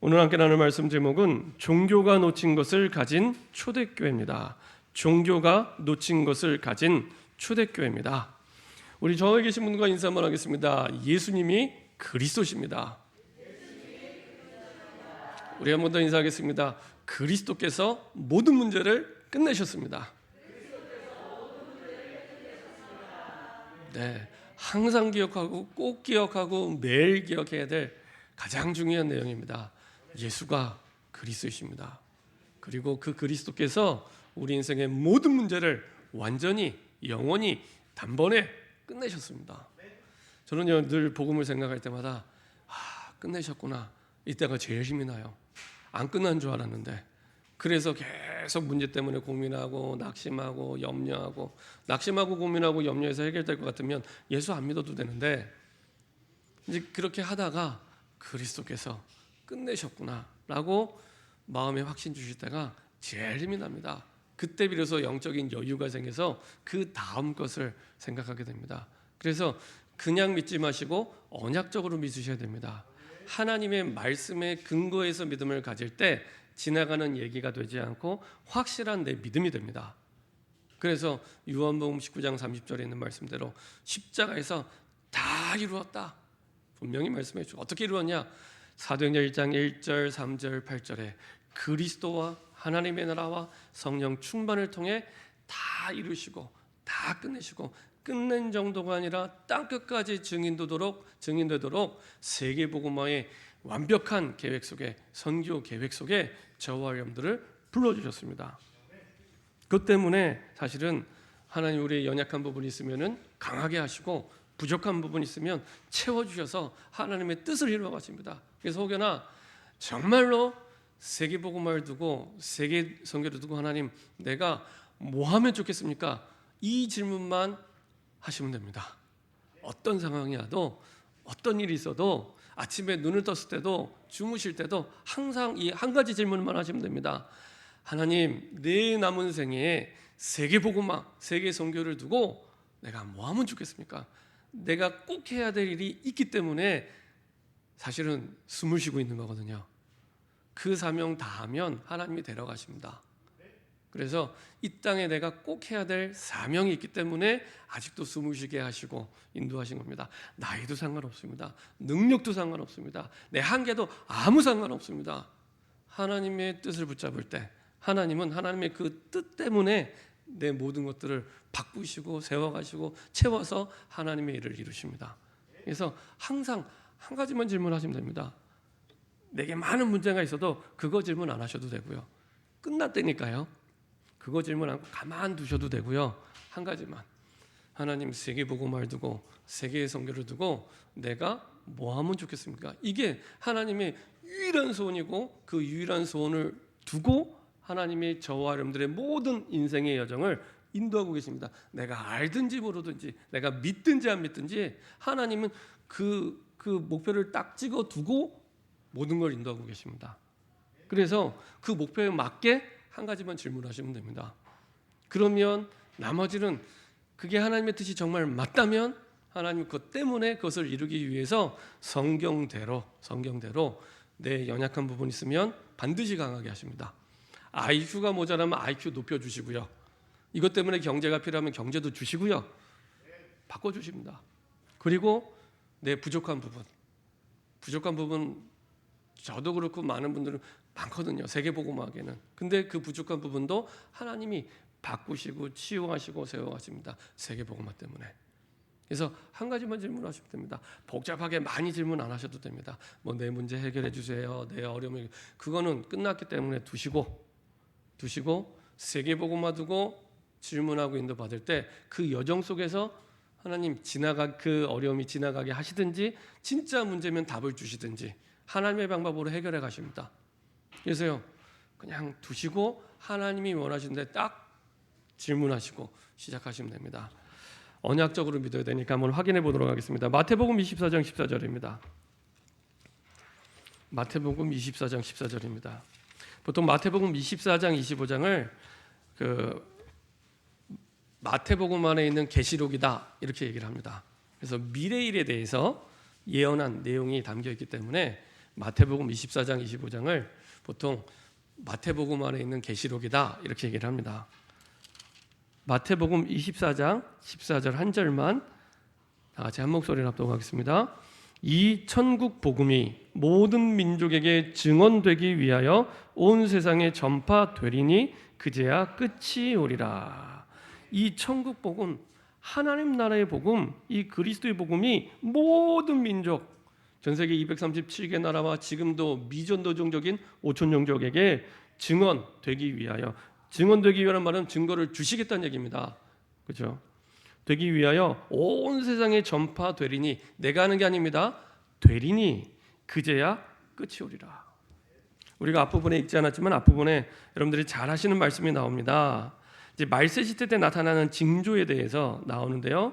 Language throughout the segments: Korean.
오늘 함께 나눌 말씀 제목은 종교가 놓친 것을 가진 초대교회입니다. 종교가 놓친 것을 가진 초대교회입니다. 우리 저에 계신 분과 인사 한번 하겠습니다. 예수님이 그리스도십니다. 우리 한 번 더 인사하겠습니다. 그리스도께서 모든 문제를 끝내셨습니다. 네, 항상 기억하고 꼭 기억하고 매일 기억해야 될 가장 중요한 내용입니다. 예수가 그리스도이십니다. 그리고 그 그리스도께서 우리 인생의 모든 문제를 완전히 영원히 단번에 끝내셨습니다. 저는 늘 복음을 생각할 때마다 끝내셨구나, 이때가 제일 힘이 나요. 안 끝난 줄 알았는데, 그래서 계속 문제 때문에 고민하고 낙심하고 염려하고, 낙심하고 고민하고 염려해서 해결될 것 같으면 예수 안 믿어도 되는데, 이제 그렇게 하다가 그리스도께서 끝내셨구나 라고 마음에 확신 주실 때가 제일 힘이 납니다. 그때 비로소 영적인 여유가 생겨서 그 다음 것을 생각하게 됩니다. 그래서 그냥 믿지 마시고 언약적으로 믿으셔야 됩니다. 하나님의 말씀에 근거해서 믿음을 가질 때 지나가는 얘기가 되지 않고 확실한 내 믿음이 됩니다. 그래서 요한복음 19장 30절에 있는 말씀대로 십자가에서 다 이루었다 분명히 말씀해 주고, 어떻게 이루었냐? 사도행전 1장 1절 3절 8절에 그리스도와 하나님의 나라와 성령 충만을 통해 다 이루시고 다 끝내시고, 끝낸 정도가 아니라 땅끝까지 증인되도록 세계복음화의 완벽한 계획 속에, 선교 계획 속에 저와 여러분들을 불러주셨습니다. 그것 때문에 사실은 하나님 우리의 연약한 부분이 있으면 강하게 하시고, 부족한 부분이 있으면 채워주셔서 하나님의 뜻을 이루어 가십니다. 그래서 혹여나 정말로 세계복음화를 두고 세계 선교를 두고 하나님 내가 뭐 하면 좋겠습니까? 이 질문만 하시면 됩니다. 어떤 상황이 와도, 어떤 일이 있어도, 아침에 눈을 떴을 때도, 주무실 때도 항상 이 한 가지 질문만 하시면 됩니다. 하나님, 내 남은 생에 세계복음화, 세계 선교를 두고 내가 뭐 하면 좋겠습니까? 내가 꼭 해야 될 일이 있기 때문에 사실은 숨을 쉬고 있는 거거든요. 그 사명 다 하면 하나님이 데려가십니다. 그래서 이 땅에 내가 꼭 해야 될 사명이 있기 때문에 아직도 숨을 쉬게 하시고 인도하신 겁니다. 나이도 상관없습니다. 능력도 상관없습니다. 내 한계도 아무 상관없습니다. 하나님의 뜻을 붙잡을 때 하나님은 하나님의 그 뜻 때문에 내 모든 것들을 바꾸시고 세워가시고 채워서 하나님의 일을 이루십니다. 그래서 항상 한 가지만 질문하시면 됩니다. 내게 많은 문제가 있어도 그거 질문 안 하셔도 되고요. 끝났다니까요. 그거 질문 않고 가만 두셔도 되고요. 한 가지만, 하나님 세계복음화를 두고 세계의 선교를 두고 내가 뭐 하면 좋겠습니까? 이게 하나님의 유일한 소원이고, 그 유일한 소원을 두고 하나님이 저와 여러분들의 모든 인생의 여정을 인도하고 계십니다. 내가 알든지 모르든지, 내가 믿든지 안 믿든지 하나님은 그 목표를 딱 찍어 두고 모든 걸 인도하고 계십니다. 그래서 그 목표에 맞게 한 가지만 질문하시면 됩니다. 그러면 나머지는 그게 하나님의 뜻이 정말 맞다면 하나님 그것 때문에 그것을 이루기 위해서 성경대로 내 연약한 부분이 있으면 반드시 강하게 하십니다. IQ가 모자라면 IQ 높여주시고요. 이것 때문에 경제가 필요하면 경제도 주시고요. 바꿔주십니다. 그리고 내 부족한 부분 저도 그렇고 많은 분들은 많거든요. 세계복음화에는. 근데 그 부족한 부분도 하나님이 바꾸시고 치유하시고 세워가십니다. 세계복음화 때문에. 그래서 한 가지만 질문하시면 됩니다. 복잡하게 많이 질문 안 하셔도 됩니다. 뭐 내 문제 해결해 주세요, 내 어려움이, 그거는 끝났기 때문에 두시고 세계복음화 두고 질문하고 인도받을 때 그 여정 속에서 하나님 그 어려움이 지나가게 하시든지, 진짜 문제면 답을 주시든지 하나님의 방법으로 해결해 가십니다. 그래서요, 그냥 두시고 하나님이 원하시는데 딱 질문하시고 시작하시면 됩니다. 언약적으로 믿어야 되니까 한번 확인해 보도록 하겠습니다. 마태복음 24장 14절입니다. 마태복음 24장 14절입니다. 보통 마태복음 24장 25장을 마태복음 안에 있는 계시록이다 이렇게 얘기를 합니다. 그래서 미래일에 대해서 예언한 내용이 담겨 있기 때문에 마태복음 24장, 25장을 보통 마태복음 안에 있는 계시록이다 이렇게 얘기를 합니다. 마태복음 24장 14절 한 절만 다 같이 한 목소리로 합독하겠습니다. 이 천국 복음이 모든 민족에게 증언되기 위하여 온 세상에 전파되리니 그제야 끝이 오리라. 이 천국 복음, 하나님 나라의 복음, 이 그리스도의 복음이 모든 민족, 전 세계 237개 나라와 지금도 미전도종적인 5천 종족에게 증언되기 위하여, 증언되기 위하는 말은 증거를 주시겠다는 얘기입니다. 그렇죠? 되기 위하여 온 세상에 전파되리니, 내가 하는 게 아닙니다. 되리니 그제야 끝이 오리라. 우리가 앞부분에 읽지 않았지만 앞부분에 여러분들이 잘 하시는 말씀이 나옵니다. 이제 말세 시대 때 나타나는 징조에 대해서 나오는데요.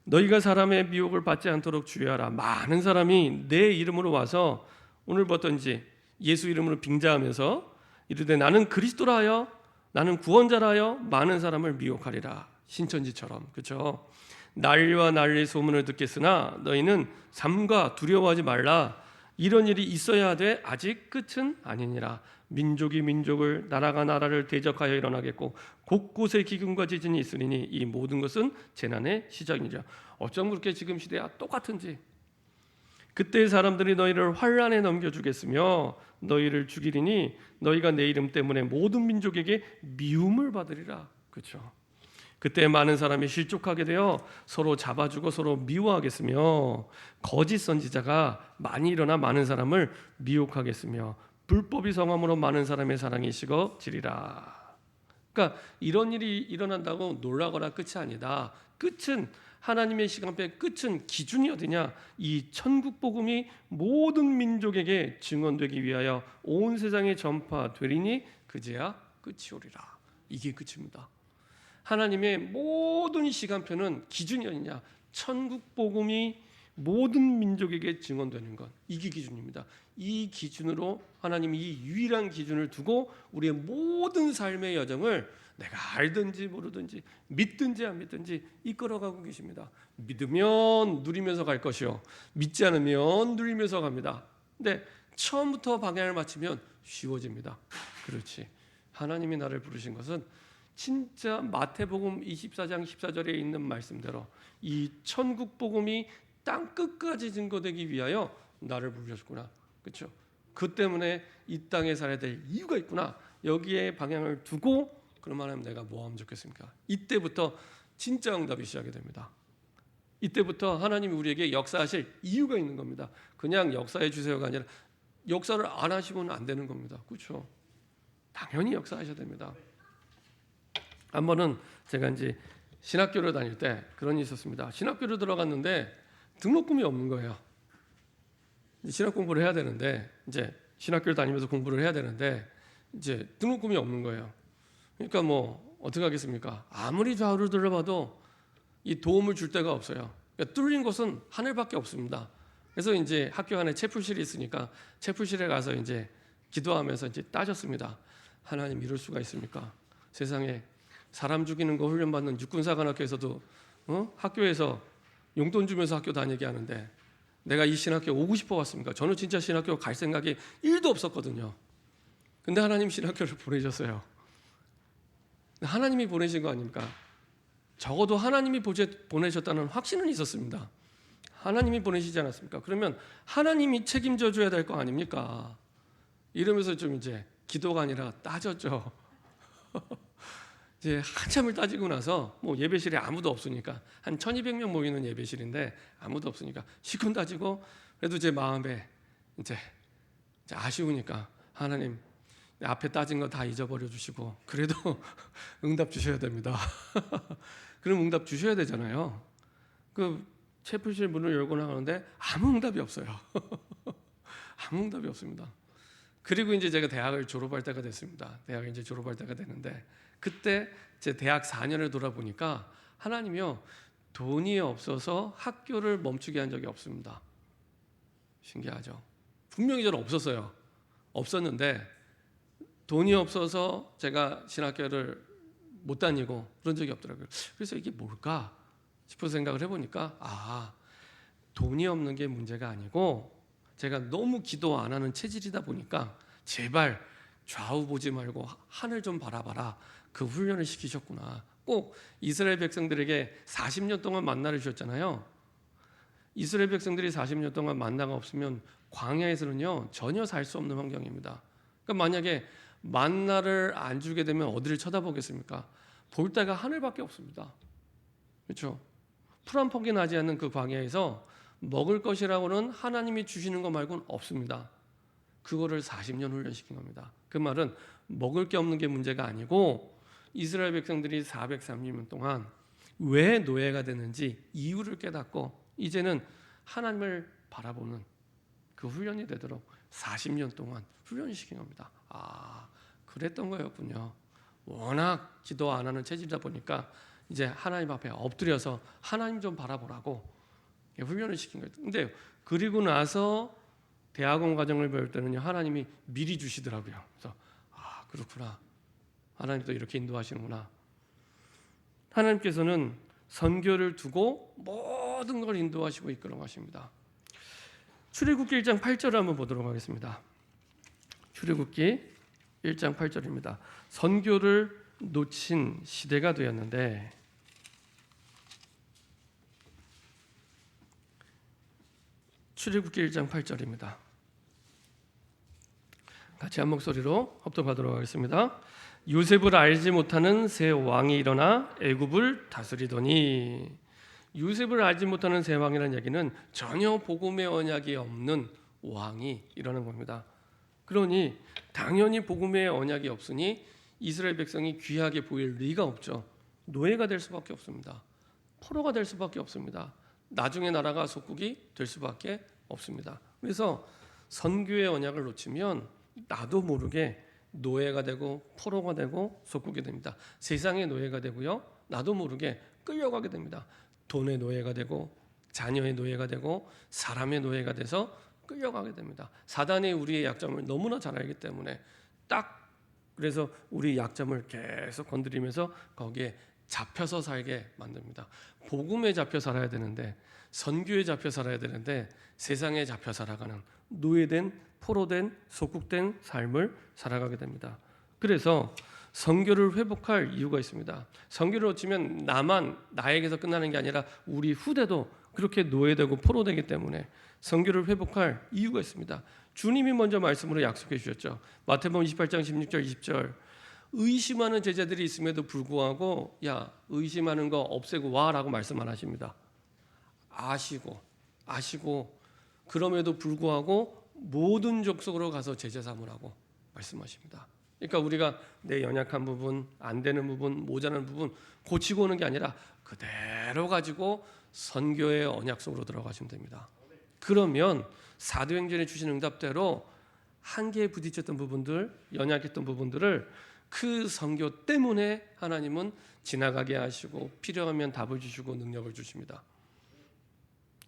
너희가 사람의 미혹을 받지 않도록 주의하라. 많은 사람이 내 이름으로 와서 오늘부터인지 예수 이름으로 빙자하면서 이르되 나는 그리스도라 하여, 나는 구원자라 하여 많은 사람을 미혹하리라. 신천지처럼. 그렇죠? 난리와 난리 소문을 듣겠으나 너희는 삼가 두려워하지 말라. 이런 일이 있어야 돼. 아직 끝은 아니니라. 민족이 민족을, 나라가 나라를 대적하여 일어나겠고 곳곳에 기근과 지진이 있으리니 이 모든 것은 재난의 시작이니라. 어쩜 그렇게 지금 시대와 똑같은지. 그때 사람들이 너희를 환란에 넘겨주겠으며 너희를 죽이리니 너희가 내 이름 때문에 모든 민족에게 미움을 받으리라. 그렇죠? 그때 많은 사람이 실족하게 되어 서로 잡아주고 서로 미워하겠으며 거짓 선지자가 많이 일어나 많은 사람을 미혹하겠으며 불법이 성함으로 많은 사람의 사랑이 식어지리라. 그러니까 이런 일이 일어난다고 놀라거나 끝이 아니다. 끝은 하나님의 시간표의 끝은 기준이 어디냐? 이 천국 복음이 모든 민족에게 증언되기 위하여 온 세상에 전파되리니 그제야 끝이 오리라. 이게 끝입니다. 하나님의 모든 시간표는 기준이 어디냐? 천국 복음이 모든 민족에게 증언되는 것. 이게 기준입니다. 이 기준으로 하나님이 이 유일한 기준을 두고 우리의 모든 삶의 여정을 내가 알든지 모르든지 믿든지 안 믿든지 이끌어가고 계십니다. 믿으면 누리면서 갈 것이요, 믿지 않으면 누리면서 갑니다. 근데 처음부터 방향을 맞추면 쉬워집니다. 그렇지. 하나님이 나를 부르신 것은 진짜 마태복음 24장 14절에 있는 말씀대로 이 천국 복음이 땅 끝까지 증거되기 위하여 나를 부르셨구나. 그렇죠? 그 때문에 이 땅에 살아야 될 이유가 있구나. 여기에 방향을 두고 그러면 하면 내가 뭐 하면 좋겠습니까? 이때부터 진짜 응답이 시작이 됩니다. 이때부터 하나님이 우리에게 역사하실 이유가 있는 겁니다. 그냥 역사해 주세요가 아니라 역사를 안 하시면 안 되는 겁니다. 그렇죠? 당연히 역사하셔야 됩니다. 한 번은 제가 이제 신학교를 다닐 때 그런 일이 있었습니다. 신학교를 들어갔는데 등록금이 없는 거예요. 신학 공부를 해야 되는데 이제 신학교를 다니면서 공부를 해야 되는데 이제 등록금이 없는 거예요. 그러니까 뭐 어떻게 하겠습니까? 아무리 좌우를 둘러봐도 이 도움을 줄 데가 없어요. 그러니까 뚫린 곳은 하늘밖에 없습니다. 그래서 이제 학교 안에 채플실이 있으니까 채플실에 가서 이제 기도하면서 이제 따졌습니다. 하나님 이럴 수가 있습니까? 세상에 사람 죽이는 거 훈련받는 육군사관학교에서도 학교에서 용돈 주면서 학교 다니게 하는데 내가 이 신학교 오고 싶어 왔습니까? 저는 진짜 신학교 갈 생각이 1도 없었거든요. 근데 하나님 신학교를 보내셨어요. 하나님이 보내신 거 아닙니까? 적어도 하나님이 보내셨다는 확신은 있었습니다. 하나님이 보내시지 않았습니까? 그러면 하나님이 책임져 줘야 될 거 아닙니까? 이러면서 좀 이제 기도가 아니라 따졌죠. 이제 한참을 따지고 나서 뭐 예배실에 아무도 없으니까 한 1200명 모이는 예배실인데 아무도 없으니까 시컨 따지고 그래도 제 마음에 이제 아쉬우니까 하나님 앞에 따진 거 다 잊어버려 주시고 그래도 응답 주셔야 됩니다. 그럼 응답 주셔야 되잖아요. 그 채플실 문을 열고 나가는데 아무 응답이 없어요. 아무 응답이 없습니다. 그리고 이제 제가 대학을 졸업할 때가 됐습니다. 대학을 이제 졸업할 때가 됐는데 그때 제 대학 4년을 돌아보니까 하나님이요 돈이 없어서 학교를 멈추게 한 적이 없습니다. 신기하죠? 분명히 저는 없었어요. 없었는데 돈이 없어서 제가 신학교를 못 다니고 그런 적이 없더라고요. 그래서 이게 뭘까 싶어서 생각을 해보니까 돈이 없는 게 문제가 아니고 제가 너무 기도 안 하는 체질이다 보니까 제발 좌우 보지 말고 하늘 좀 바라봐라, 그 훈련을 시키셨구나. 꼭 이스라엘 백성들에게 40년 동안 만나를 주셨잖아요. 이스라엘 백성들이 40년 동안 만나가 없으면 광야에서는요 전혀 살 수 없는 환경입니다. 그러니까 만약에 만나를 안 주게 되면 어디를 쳐다보겠습니까? 볼 데가 하늘밖에 없습니다. 그렇죠? 풀 한 폭이 나지 않는 그 광야에서 먹을 것이라고는 하나님이 주시는 것 말고는 없습니다. 그거를 40년 훈련시킨 겁니다. 그 말은 먹을 게 없는 게 문제가 아니고 이스라엘 백성들이 430년 동안 왜 노예가 되는지 이유를 깨닫고 이제는 하나님을 바라보는 그 훈련이 되도록 40년 동안 훈련시킨 겁니다. 그랬던 거였군요. 워낙 기도 안 하는 체질이다 보니까 이제 하나님 앞에 엎드려서 하나님 좀 바라보라고 훈련을 시킨 거예요. 근데 그리고 나서 대학원 과정을 배울 때는요 하나님이 미리 주시더라고요. 그래서 그렇구나, 하나님도 이렇게 인도하시는구나. 하나님께서는 선교를 두고 모든 걸 인도하시고 이끌어 가십니다. 출애굽기 1장 8절을 한번 보도록 하겠습니다. 출애굽기 1장 8절입니다. 선교를 놓친 시대가 되었는데, 출애굽기 1장 8절입니다. 같이 한 목소리로 합독하도록 하겠습니다. 요셉을 알지 못하는 새 왕이 일어나 애굽을 다스리더니. 요셉을 알지 못하는 새 왕이라는 얘기는 전혀 복음의 언약이 없는 왕이 일어난 겁니다. 그러니 당연히 복음의 언약이 없으니 이스라엘 백성이 귀하게 보일 리가 없죠. 노예가 될 수밖에 없습니다. 포로가 될 수밖에 없습니다. 나중에 나라가 속국이 될 수밖에 없습니다. 그래서 선교의 언약을 놓치면 나도 모르게 노예가 되고 포로가 되고 속국이 됩니다. 세상의 노예가 되고요, 나도 모르게 끌려가게 됩니다. 돈의 노예가 되고 자녀의 노예가 되고 사람의 노예가 돼서 끌려가게 됩니다. 사단이 우리의 약점을 너무나 잘 알기 때문에 딱 그래서 우리 약점을 계속 건드리면서 거기에 잡혀서 살게 만듭니다. 복음에 잡혀 살아야 되는데, 선교에 잡혀 살아야 되는데 세상에 잡혀 살아가는 노예된, 포로된, 속국된 삶을 살아가게 됩니다. 그래서 선교를 회복할 이유가 있습니다. 선교를 놓치면 나에게서 끝나는 게 아니라 우리 후대도 그렇게 노예되고 포로되기 때문에 선교를 회복할 이유가 있습니다. 주님이 먼저 말씀으로 약속해 주셨죠. 마태복음 28장 16절 20절. 의심하는 제자들이 있음에도 불구하고 야, 의심하는 거 없애고 와라고 말씀 안 하십니다. 아시고 그럼에도 불구하고 모든 족속으로 가서 제자 삼으라고 말씀하십니다. 그러니까 우리가 내 연약한 부분, 안 되는 부분, 모자란 부분 고치고 오는 게 아니라 그대로 가지고 선교의 언약 속으로 들어가시면 됩니다. 그러면 사도행전에 주신 응답대로 한계에 부딪혔던 부분들, 연약했던 부분들을 그 선교 때문에 하나님은 지나가게 하시고 필요하면 답을 주시고 능력을 주십니다.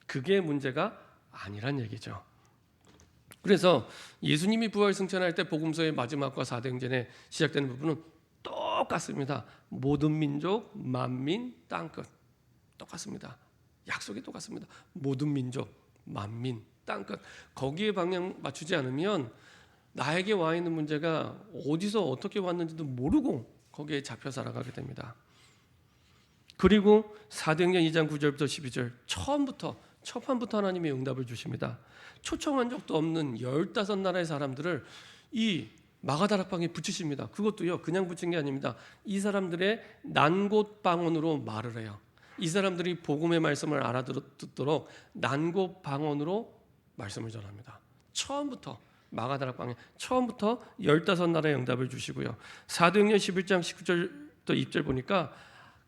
그게 문제가 아니란 얘기죠. 그래서 예수님이 부활 승천할 때 복음서의 마지막과 사도행전에 시작되는 부분은 똑같습니다. 모든 민족, 만민, 땅끝 똑같습니다. 약속이 똑같습니다. 모든 민족, 만민, 땅끝. 거기에 방향 맞추지 않으면 나에게 와 있는 문제가 어디서 어떻게 왔는지도 모르고 거기에 잡혀 살아가게 됩니다. 그리고 사도행전 2장 9절부터 12절 첫 판부터 하나님이 응답을 주십니다. 초청한 적도 없는 15나라의 사람들을 이 마가다락방에 붙이십니다. 그것도요 그냥 붙인 게 아닙니다. 이 사람들의 난곳 방언으로 말을 해요. 이 사람들이 복음의 말씀을 알아듣도록 난곳 방언으로 말씀을 전합니다. 처음부터 마가다락방에 처음부터 15나라의 응답을 주시고요. 사도행전 11장 19절부터 20절 보니까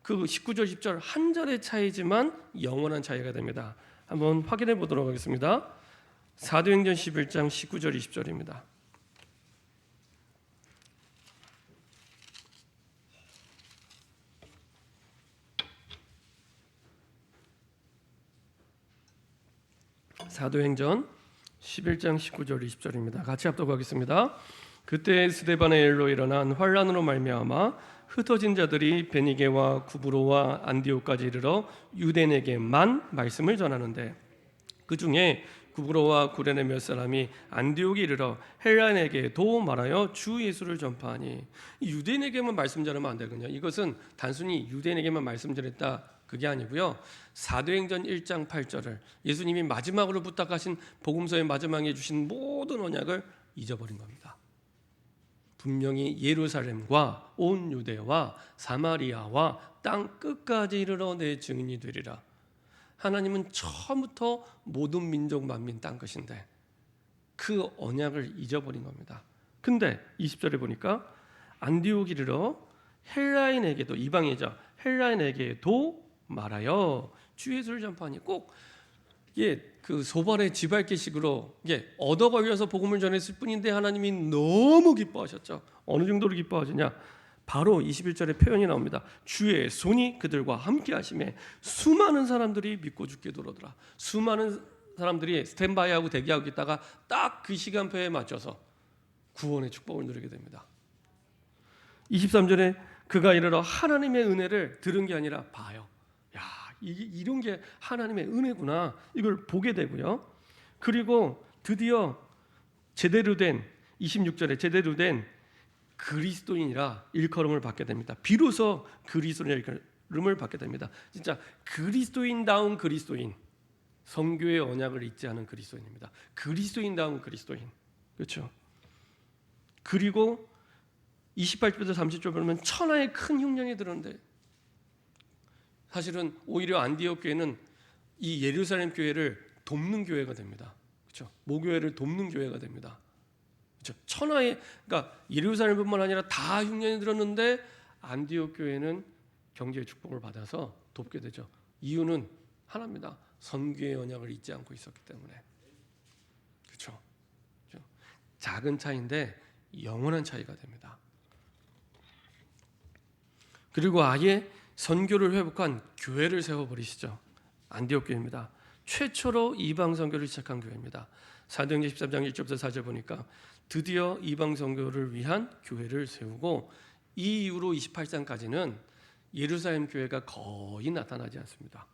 그 19절 10절 한 절의 차이지만 영원한 차이가 됩니다. 한번 확인해 보도록 하겠습니다. 사도행전 11장 19절 20절입니다. 사도행전 11장 19절 20절입니다. 같이 합독하겠습니다. 그때 스데반의 일로 일어난 환란으로 말미암아 흩어진 자들이 베니게와 구브로와 안디옥까지 이르러 유대인에게만 말씀을 전하는데 그 중에 구브로와 구레네 몇 사람이 안디옥에 이르러 헬라인에게도 말하여 주 예수를 전파하니, 유대인에게만 말씀 전하면 안 되거든요. 이것은 단순히 유대인에게만 말씀 전했다 그게 아니고요. 사도행전 1장 8절을 예수님이 마지막으로 부탁하신 복음서의 마지막에 주신 모든 언약을 잊어버린 겁니다. 분명히 예루살렘과 온 유대와 사마리아와 땅 끝까지 이르러 내 증인이 되리라. 하나님은 처음부터 모든 민족 만민 땅 것인데 그 언약을 잊어버린 겁니다. 근데 20절에 보니까 안디옥 이르러 헬라인에게도, 이방이죠, 헬라인에게도 말하여 주 예수를 전파하니, 꼭 그 소발의 지발개식으로 얻어 걸려서 복음을 전했을 뿐인데 하나님이 너무 기뻐하셨죠. 어느 정도로 기뻐하시냐? 바로 21절에 표현이 나옵니다. 주의 손이 그들과 함께 하심에 수많은 사람들이 믿고 죽게 들어오더라. 수많은 사람들이 스탠바이하고 대기하고 있다가 딱 그 시간표에 맞춰서 구원의 축복을 누리게 됩니다. 23절에 그가 이르러 하나님의 은혜를 들은 게 아니라 봐요. 야, 이런 게 하나님의 은혜구나, 이걸 보게 되고요. 그리고 드디어 제대로 된, 26절에 제대로 된 그리스도인이라 일컬음을 받게 됩니다. 비로소 그리스도인이라 일컬음을 받게 됩니다. 진짜 그리스도인다운 그리스도인, 성교의 언약을 잊지 않은 그리스도인입니다. 그리스도인다운 그리스도인, 그렇죠? 그리고 28절부터 30절 보면 천하의 큰 흉령이 들었는데, 사실은 오히려 안디옥 교회는 이 예루살렘 교회를 돕는 교회가 됩니다. 그렇죠? 모교회를 돕는 교회가 됩니다. 그렇죠? 천하의, 그러니까 예루살렘뿐만 아니라 다 흉년이 들었는데 안디옥 교회는 경제의 축복을 받아서 돕게 되죠. 이유는 하나입니다. 선교의 언약을 잊지 않고 있었기 때문에. 그렇죠? 작은 차이인데 영원한 차이가 됩니다. 그리고 아예 선교를 회복한 교회를 세워버리시죠. 안디옥 교회입니다. 최초로 이방 선교를 시작한 교회입니다. 사도행전 13장 1절부터 4절 보니까 드디어 이방 선교를 위한 교회를 세우고, 이 이후로 28장까지는 예루살렘 교회가 거의 나타나지 않습니다.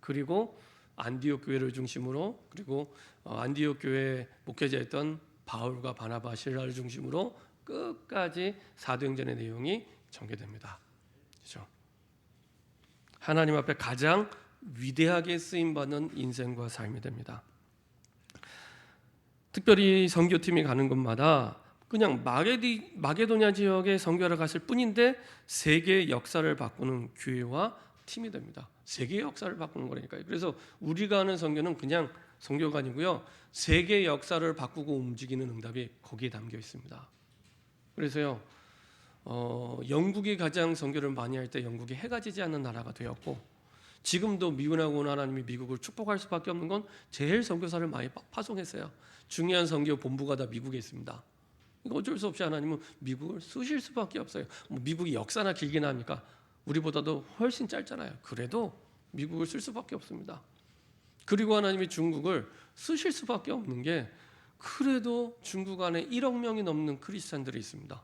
그리고 안디옥 교회를 중심으로, 그리고 안디옥 교회 목회자였던 바울과 바나바, 실라를 중심으로 끝까지 사도행전의 내용이 전개됩니다. 그렇죠? 하나님 앞에 가장 위대하게 쓰임받는 인생과 삶이 됩니다. 특별히 선교팀이 가는 곳마다 그냥 마게도냐 지역에 선교하러 갔을 뿐인데 세계의 역사를 바꾸는 교회와 팀이 됩니다. 세계의 역사를 바꾸는 거니까요. 그래서 우리가 하는 선교는 그냥 선교가 아니고요, 세계의 역사를 바꾸고 움직이는 응답이 거기에 담겨 있습니다. 그래서요, 영국이 가장 선교를 많이 할 때 영국이 해가 지지 않는 나라가 되었고, 지금도 미운하고 온 하나님이 미국을 축복할 수밖에 없는 건 제일 선교사를 많이 파송했어요. 중요한 선교 본부가 다 미국에 있습니다. 이거 어쩔 수 없이 하나님은 미국을 쓰실 수밖에 없어요. 미국이 역사나 길게 나니까 우리보다도 훨씬 짧잖아요. 그래도 미국을 쓸 수밖에 없습니다. 그리고 하나님이 중국을 쓰실 수밖에 없는 게, 그래도 중국 안에 1억 명이 넘는 크리스찬들이 있습니다.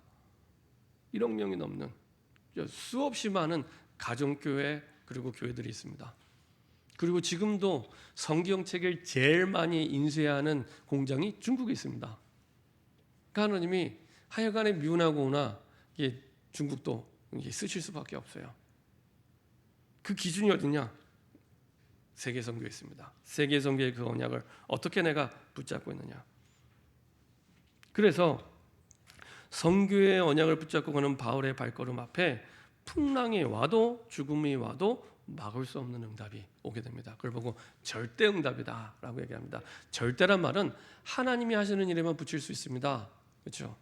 1억 명이 넘는 수없이 많은 가정교회, 그리고 교회들이 있습니다. 그리고 지금도 성경책을 제일 많이 인쇄하는 공장이 중국에 있습니다. 그러니까 하나님이 하여간에 미운하고나 중국도 쓰실 수밖에 없어요. 그 기준이 어디냐? 세계 선교에 있습니다. 세계 선교의 그 언약을 어떻게 내가 붙잡고 있느냐? 그래서 선교의 언약을 붙잡고 가는 바울의 발걸음 앞에 풍랑이 와도 죽음이 와도 막을 수 없는 응답이 오게 됩니다. 그걸 보고 절대 응답이다라고 얘기합니다. 절대란 말은 하나님이 하시는 일에만 붙일 수 있습니다. 그렇죠?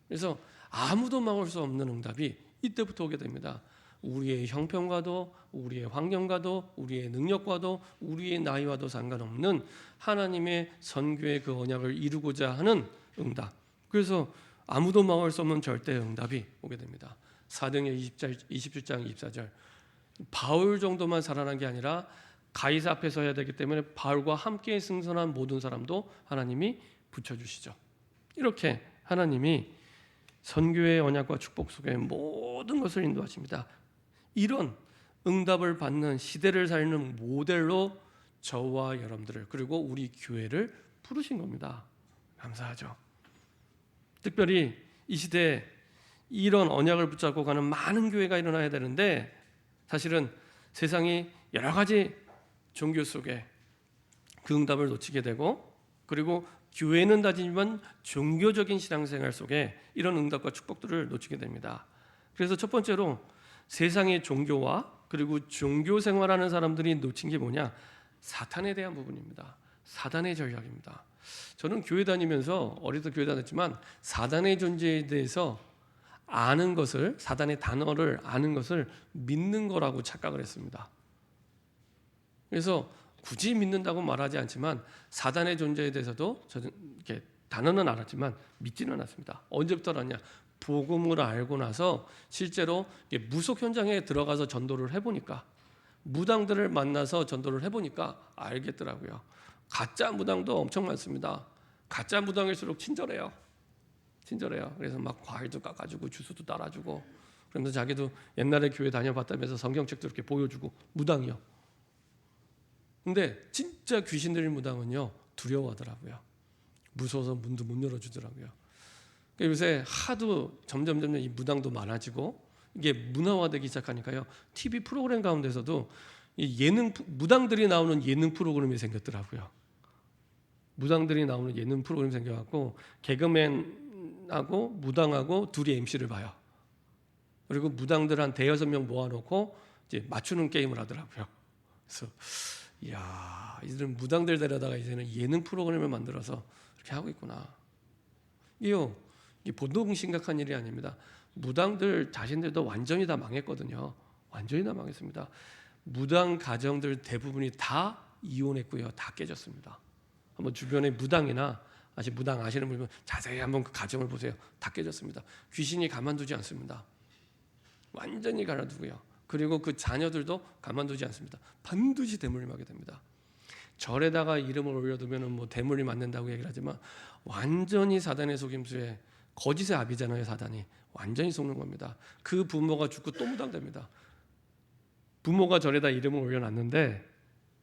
그래서 아무도 막을 수 없는 응답이 이때부터 오게 됩니다. 우리의 형편과도, 우리의 환경과도, 우리의 능력과도, 우리의 나이와도 상관없는 하나님의 선교의 그 언약을 이루고자 하는 응답. 그래서 아무도 막을 수 없는 절대 응답이 오게 됩니다. 사도행전 27장 24절, 바울 정도만 살아난 게 아니라 가이사 앞에 서야 되기 때문에 바울과 함께 승선한 모든 사람도 하나님이 붙여주시죠. 이렇게 하나님이 선교의 언약과 축복 속에 모든 것을 인도하십니다. 이런 응답을 받는 시대를 살리는 모델로 저와 여러분들을 그리고 우리 교회를 부르신 겁니다. 감사하죠. 특별히 이 시대에 이런 언약을 붙잡고 가는 많은 교회가 일어나야 되는데 사실은 세상이 여러 가지 종교 속에 그 응답을 놓치게 되고 그리고 교회는 다지만 종교적인 신앙생활 속에 이런 응답과 축복들을 놓치게 됩니다. 그래서 첫 번째로 세상의 종교와 그리고 종교 생활하는 사람들이 놓친 게 뭐냐? 사탄에 대한 부분입니다. 사단의 전략입니다. 저는 교회 다니면서 어릴 때 교회 다녔지만 사단의 존재에 대해서 아는 것을 사단의 단어를 아는 것을 믿는 거라고 착각을 했습니다. 그래서 굳이 믿는다고 말하지 않지만 사단의 존재에 대해서도 저는 이렇게 단어는 알았지만 믿지는 않았습니다. 언제부터 알았냐? 복음을 알고 나서 실제로 무속 현장에 들어가서 전도를 해보니까 무당들을 만나서 전도를 해보니까 알겠더라고요. 가짜 무당도 엄청 많습니다. 가짜 무당일수록 친절해요. 그래서 막 과일도 깎아주고 주스도 따라주고 그러면서 자기도 옛날에 교회 다녀봤다면서 성경책도 이렇게 보여주고 무당이요. 근데 진짜 귀신 들린 무당은요 두려워하더라고요. 무서워서 문도 못 열어주더라고요. 그러니까 요새 하도 점점 이 무당도 많아지고 이게 문화화되기 시작하니까요. TV 프로그램 가운데서도 이 무당들이 나오는 예능 프로그램이 생겼더라고요. 무당들이 나오는 예능 프로그램이 생겨갖고 개그맨하고 무당하고 둘이 MC를 봐요. 그리고 무당들 한 대여섯 명 모아놓고 이제 맞추는 게임을 하더라고요. 그래서 이야, 이들은 무당들 데려다가 이제는 예능 프로그램을 만들어서 이렇게 하고 있구나. 이게 보통 심각한 일이 아닙니다. 무당들 자신들도 완전히 다 망했거든요. 완전히 다 망했습니다. 무당 가정들 대부분이 다 이혼했고요. 다 깨졌습니다. 한번 주변에 무당이나 아직 무당 아시는 분이면 자세히 한번 그 가정을 보세요. 다 깨졌습니다. 귀신이 가만두지 않습니다. 완전히 가만두고요. 그리고 그 자녀들도 가만두지 않습니다. 반드시 대물림 하게 됩니다. 절에다가 이름을 올려두면 뭐 대물림 안 된다고 얘기를 하지만 완전히 사단의 속임수에 거짓의 아비잖아요. 사단이 완전히 속는 겁니다. 그 부모가 죽고 또 무당됩니다. 부모가 절에다 이름을 올려놨는데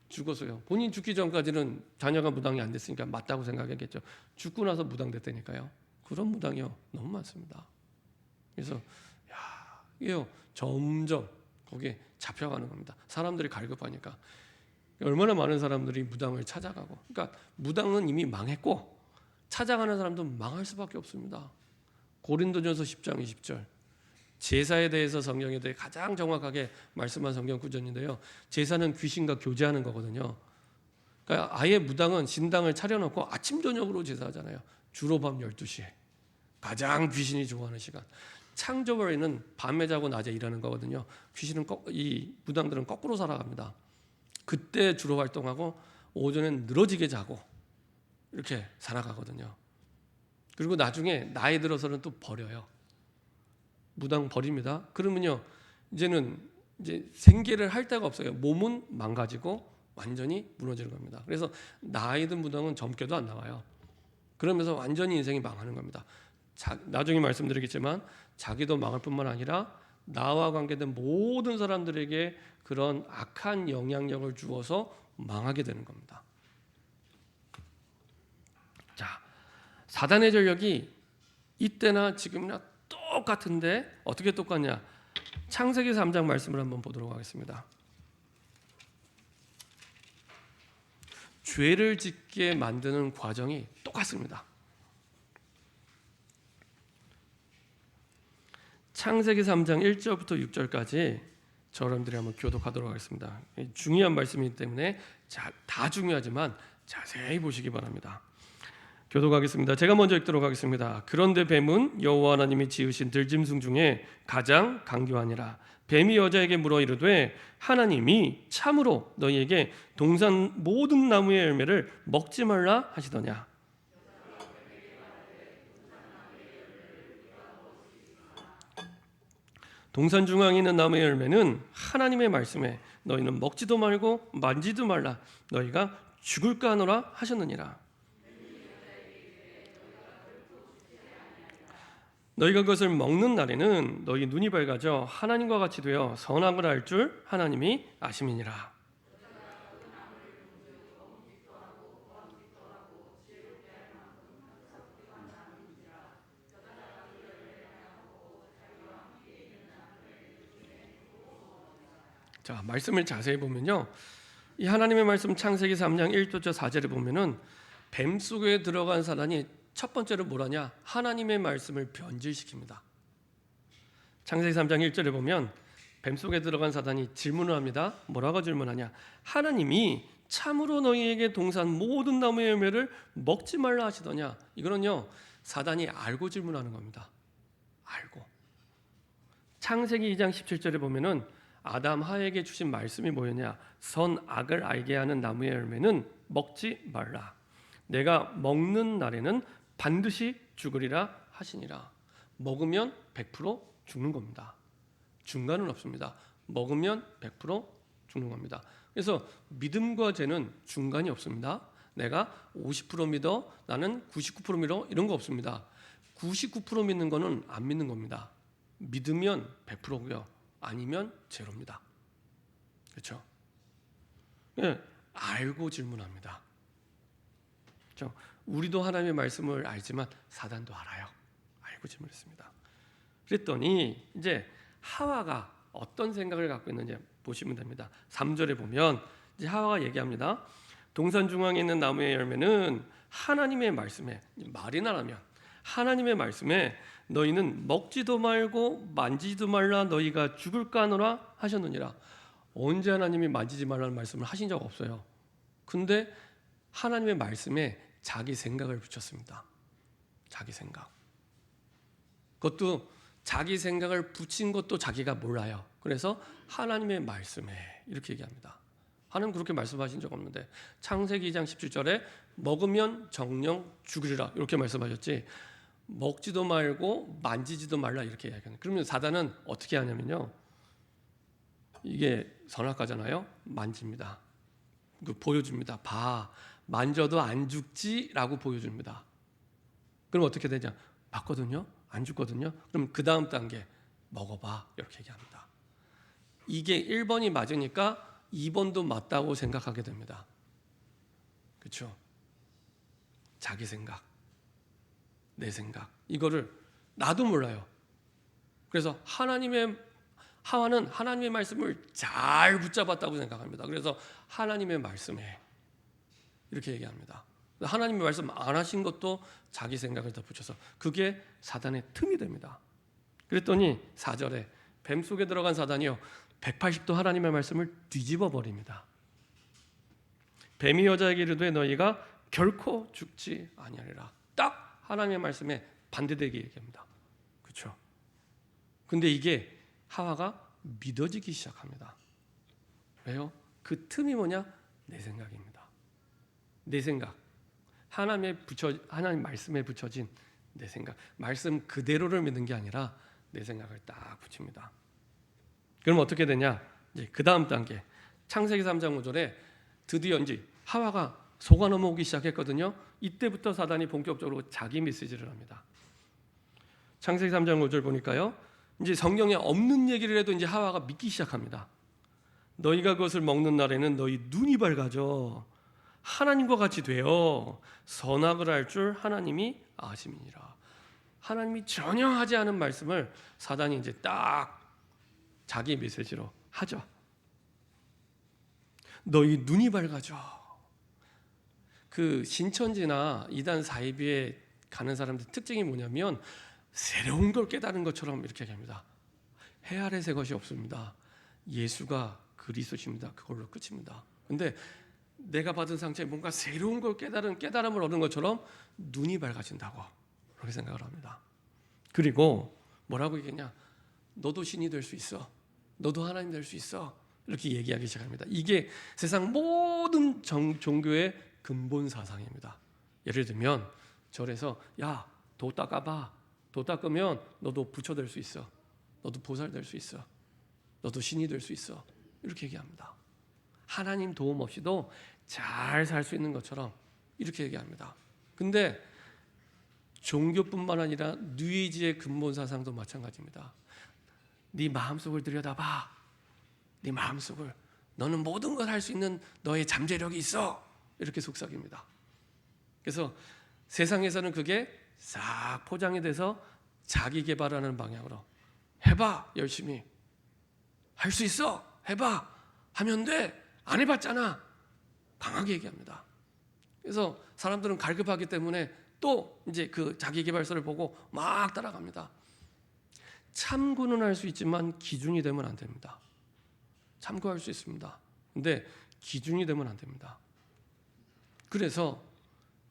죽었어요. 본인 죽기 전까지는 자녀가 무당이 안 됐으니까 맞다고 생각했겠죠. 죽고 나서 무당됐다니까요. 그런 무당이요 너무 많습니다. 그래서 이게요 점점 거기에 잡혀가는 겁니다. 사람들이 갈급하니까 얼마나 많은 사람들이 무당을 찾아가고, 그러니까 무당은 이미 망했고 찾아가는 사람도 망할 수밖에 없습니다. 고린도전서 10장 20절 제사에 대해서 성경에 대해 가장 정확하게 말씀한 성경 구절인데요. 제사는 귀신과 교제하는 거거든요. 그러니까 아예 무당은 신당을 차려놓고 아침 저녁으로 제사하잖아요. 주로 밤 12시에 가장 귀신이 좋아하는 시간. 창조월에는 밤에 자고 낮에 일하는 거거든요. 귀신은 이 무당들은 거꾸로 살아갑니다. 그때 주로 활동하고 오전엔 늘어지게 자고 이렇게 살아가거든요. 그리고 나중에 나이 들어서는 또 버려요. 무당 버립니다. 그러면요 이제는 생계를 할 데가 없어요. 몸은 망가지고 완전히 무너지는 겁니다. 그래서 나이 든 무당은 젊게도 안 나와요. 그러면서 완전히 인생이 망하는 겁니다. 나중에 말씀드리겠지만 자기도 망할 뿐만 아니라 나와 관계된 모든 사람들에게 그런 악한 영향력을 주어서 망하게 되는 겁니다. 자, 사단의 전력이 이때나 지금이나 똑같은데 어떻게 똑같냐? 창세기 3장 말씀을 한번 보도록 하겠습니다. 죄를 짓게 만드는 과정이 똑같습니다. 창세기 3장 1절부터 6절까지 여러분들이 한번 교독하도록 하겠습니다. 중요한 말씀이기 때문에 다 중요하지만 자세히 보시기 바랍니다. 교독하겠습니다. 제가 먼저 읽도록 하겠습니다. 그런데 뱀은 여호와 하나님이 지으신 들짐승 중에 가장 강교하니라. 뱀이 여자에게 물어 이르되 하나님이 참으로 너희에게 동산 모든 나무의 열매를 먹지 말라 하시더냐. 동산 중앙에 있는 나무의 열매는 하나님의 말씀에 너희는 먹지도 말고 만지도 말라 너희가 죽을까 하노라 하셨느니라. 너희가 그것을 먹는 날에는 너희 눈이 밝아져 하나님과 같이 되어 선악을 알 줄 하나님이 아심이니라. 자, 말씀을 자세히 보면요, 이 하나님의 말씀 창세기 3장 1절부터 4절에 보면은 뱀 속에 들어간 사단이 첫 번째로 뭐라냐? 하나님의 말씀을 변질시킵니다. 창세기 3장 1절에 보면 뱀 속에 들어간 사단이 질문을 합니다. 뭐라고 질문하냐? 하나님이 참으로 너희에게 동산 모든 나무의 열매를 먹지 말라 하시더냐? 이거는요, 사단이 알고 질문하는 겁니다. 알고. 창세기 2장 17절에 보면은 아담 하에게 주신 말씀이 뭐였냐? 선악을 알게 하는 나무의 열매는 먹지 말라. 내가 먹는 날에는 반드시 죽으리라 하시니라. 먹으면 100% 죽는 겁니다. 중간은 없습니다. 먹으면 100% 죽는 겁니다. 그래서 믿음과 죄는 중간이 없습니다. 내가 50% 믿어, 나는 99% 믿어, 이런 거 없습니다. 99% 믿는 거는 안 믿는 겁니다. 믿으면 100%고요. 아니면 제로입니다. 그렇죠? 네, 알고 질문합니다. 그렇죠? 우리도 하나님의 말씀을 알지만 사단도 알아요. 알고 질문했습니다. 그랬더니 이제 하와가 어떤 생각을 갖고 있는지 보시면 됩니다. 3절에 보면 이제 하와가 얘기합니다. 동산 중앙에 있는 나무의 열매는 하나님의 말씀에, 말이 나라면 하나님의 말씀에 너희는 먹지도 말고 만지지도 말라 너희가 죽을까 하노라 하셨느니라. 언제 하나님이 만지지 말라는 말씀을 하신 적 없어요. 근데 하나님의 말씀에 자기 생각을 붙였습니다. 자기 생각. 그것도 자기 생각을 붙인 것도 자기가 몰라요. 그래서 하나님의 말씀에 이렇게 얘기합니다. 하나님 그렇게 말씀하신 적 없는데 창세기 2장 17절에 먹으면 정령 죽으리라 이렇게 말씀하셨지 먹지도 말고 만지지도 말라 이렇게 이야기하는. 그러면 사단은 어떻게 하냐면요, 이게 선악과잖아요. 만집니다. 보여줍니다. 봐, 만져도 안 죽지라고 보여줍니다. 그럼 어떻게 되냐? 맞거든요. 안 죽거든요. 그럼 그 다음 단계 먹어봐 이렇게 얘기합니다. 이게 1번이 맞으니까 2번도 맞다고 생각하게 됩니다. 그렇죠? 자기 생각, 내 생각, 이거를 나도 몰라요. 그래서 하와는 하나님의 말씀을 잘 붙잡았다고 생각합니다. 그래서 하나님의 말씀에 이렇게 얘기합니다. 하나님의 말씀 안 하신 것도 자기 생각을 더 붙여서 그게 사단의 틈이 됩니다. 그랬더니 4절에 뱀 속에 들어간 사단이요 180도 하나님의 말씀을 뒤집어 버립니다. 뱀이 여자에게 이르되 너희가 결코 죽지 아니하리라. 딱 하나님의 말씀에 반대되게 얘기합니다. 그렇죠? 근데 이게 하와가 믿어지기 시작합니다. 왜요? 그 틈이 뭐냐? 내 생각입니다. 내 생각. 하나님 말씀에 붙여진 내 생각. 말씀 그대로를 믿는 게 아니라 내 생각을 딱 붙입니다. 그럼 어떻게 되냐? 이제 그 다음 단계. 창세기 3장 5절에 드디어 이제 하와가 속아 넘어오기 시작했거든요. 이때부터 사단이 본격적으로 자기 메시지를 합니다. 창세기 3장 5절 보니까요. 이제 성경에 없는 얘기를 해도 이제 하와가 믿기 시작합니다. 너희가 그것을 먹는 날에는 너희 눈이 밝아져 하나님과 같이 되어 선악을 알 줄 하나님이 아심이니라. 하나님이 전혀 하지 않은 말씀을 사단이 이제 딱 자기 메시지로 하죠. 너희 눈이 밝아져. 그 신천지나 이단 사이비에 가는 사람들 특징이 뭐냐면 새로운 걸 깨달은 것처럼 이렇게 얘기합니다. 해 아래 새 것이 없습니다. 예수가 그리스도십니다. 그걸로 끝입니다. 근데 내가 받은 상처에 뭔가 새로운 걸 깨달음을 얻은 것처럼 눈이 밝아진다고 그렇게 생각을 합니다. 그리고 뭐라고 얘기했냐? 너도 신이 될 수 있어. 너도 하나님 될 수 있어. 이렇게 얘기하기 시작합니다. 이게 세상 모든 종교의 근본 사상입니다. 예를 들면 절에서 야, 도 닦아봐. 도 닦으면 너도 부처 될 수 있어. 너도 보살 될 수 있어. 너도 신이 될 수 있어. 이렇게 얘기합니다. 하나님 도움 없이도 잘 살 수 있는 것처럼 이렇게 얘기합니다. 근데 종교뿐만 아니라 뉴에이지의 근본 사상도 마찬가지입니다. 네 마음속을 들여다봐. 네 마음속을. 너는 모든 걸 할 수 있는 너의 잠재력이 있어. 이렇게 속삭입니다. 그래서 세상에서는 그게 싹 포장이 돼서 자기 개발하는 방향으로 해봐. 열심히. 할 수 있어. 해봐. 하면 돼. 안 해봤잖아. 강하게 얘기합니다. 그래서 사람들은 갈급하기 때문에 또 이제 그 자기계발서를 보고 막 따라갑니다. 참고는 할 수 있지만 기준이 되면 안 됩니다. 참고할 수 있습니다. 근데 기준이 되면 안 됩니다. 그래서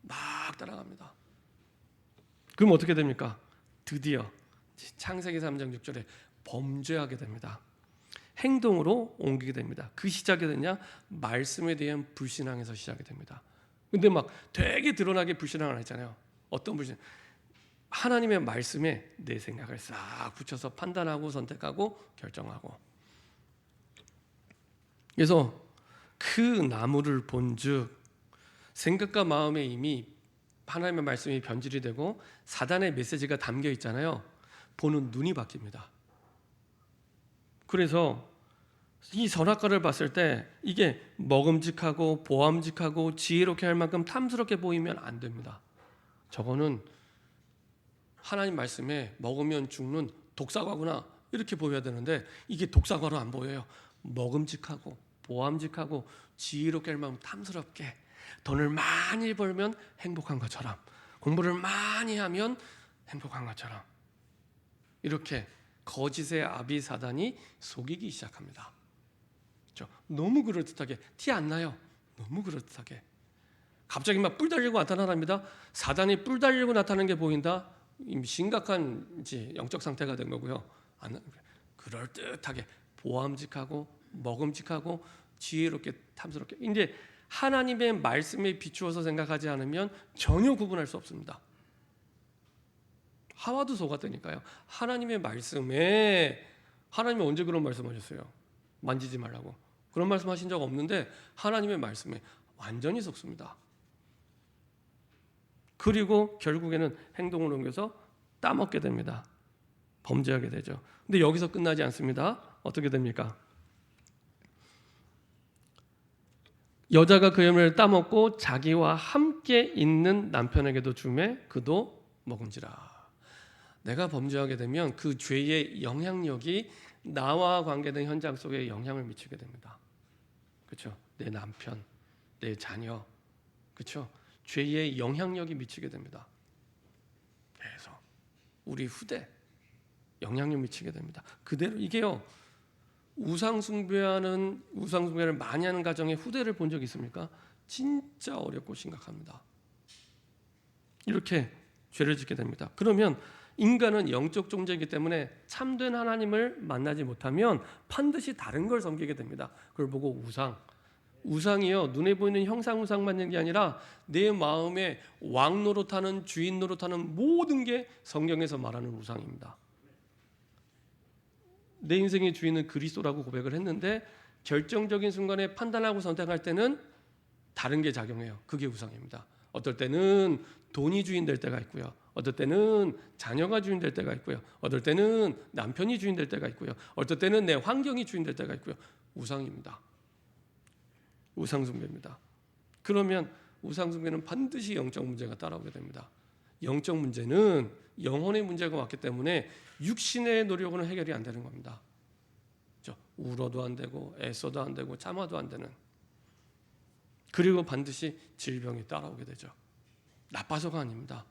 막 따라갑니다. 그럼 어떻게 됩니까? 드디어 창세기 3장 6절에 범죄하게 됩니다. 행동으로 옮기게 됩니다. 그 시작이 되냐? 말씀에 대한 불신앙에서 시작이 됩니다. 근데 막 되게 드러나게 불신앙을 했잖아요. 어떤 불신? 하나님의 말씀에 내 생각을 싹 붙여서 판단하고 선택하고 결정하고. 그래서 그 나무를 본즉 생각과 마음에 이미 하나님의 말씀이 변질이 되고 사단의 메시지가 담겨 있잖아요. 보는 눈이 바뀝니다. 그래서 이 선악과를 봤을 때 이게 먹음직하고 보암직하고 지혜롭게 할 만큼 탐스럽게 보이면 안 됩니다. 저거는 하나님 말씀에 먹으면 죽는 독사과구나 이렇게 보여야 되는데 이게 독사과로 안 보여요. 먹음직하고 보암직하고 지혜롭게 할 만큼 탐스럽게, 돈을 많이 벌면 행복한 것처럼, 공부를 많이 하면 행복한 것처럼, 이렇게 거짓의 아비 사단이 속이기 시작합니다. 너무 그럴듯하게, 티 안 나요. 너무 그럴듯하게 갑자기 막 뿔 달리고 나타나랍니다. 사단이 뿔 달리고 나타나는 게 보인다. 심각한 이제 영적 상태가 된 거고요. 그럴듯하게 보암직하고 먹음직하고 지혜롭게 탐스럽게, 이제 하나님의 말씀에 비추어서 생각하지 않으면 전혀 구분할 수 없습니다. 하와도 속았다니까요. 하나님의 말씀에, 하나님이 언제 그런 말씀하셨어요? 만지지 말라고. 그런 말씀하신 적 없는데 하나님의 말씀에 완전히 속습니다. 그리고 결국에는 행동을 옮겨서 따먹게 됩니다. 범죄하게 되죠. 근데 여기서 끝나지 않습니다. 어떻게 됩니까? 여자가 그 열매를 따먹고 자기와 함께 있는 남편에게도 주매 그도 먹은지라. 내가 범죄하게 되면 그 죄의 영향력이 나와 관계된 현장 속에 영향을 미치게 됩니다. 그렇죠? 내 남편, 내 자녀, 그렇죠? 죄의 영향력이 미치게 됩니다. 그래서 우리 후대 영향력 미치게 됩니다. 그대로 이게요. 우상숭배를 많이 하는 가정의 후대를 본 적 있습니까? 진짜 어렵고 심각합니다. 이렇게 죄를 짓게 됩니다. 그러면 인간은 영적 존재이기 때문에 참된 하나님을 만나지 못하면 반드시 다른 걸 섬기게 됩니다. 그걸 보고 우상이요, 눈에 보이는 형상 우상만 있는 게 아니라 내 마음에 왕 노릇하는, 주인 노릇하는 모든 게 성경에서 말하는 우상입니다. 내 인생의 주인은 그리스도라고 고백을 했는데 결정적인 순간에 판단하고 선택할 때는 다른 게 작용해요. 그게 우상입니다. 어떨 때는 돈이 주인 될 때가 있고요. 어떨 때는 자녀가 주인 될 때가 있고요. 어떨 때는 남편이 주인 될 때가 있고요. 어떨 때는 내 환경이 주인 될 때가 있고요. 우상입니다. 우상숭배입니다. 그러면 우상숭배는 반드시 영적 문제가 따라오게 됩니다. 영적 문제는 영혼의 문제가 왔기 때문에 육신의 노력으로는 해결이 안 되는 겁니다. 울어도 안 되고 애써도 안 되고 참아도 안 되는, 그리고 반드시 질병이 따라오게 되죠. 나빠서가 아닙니다.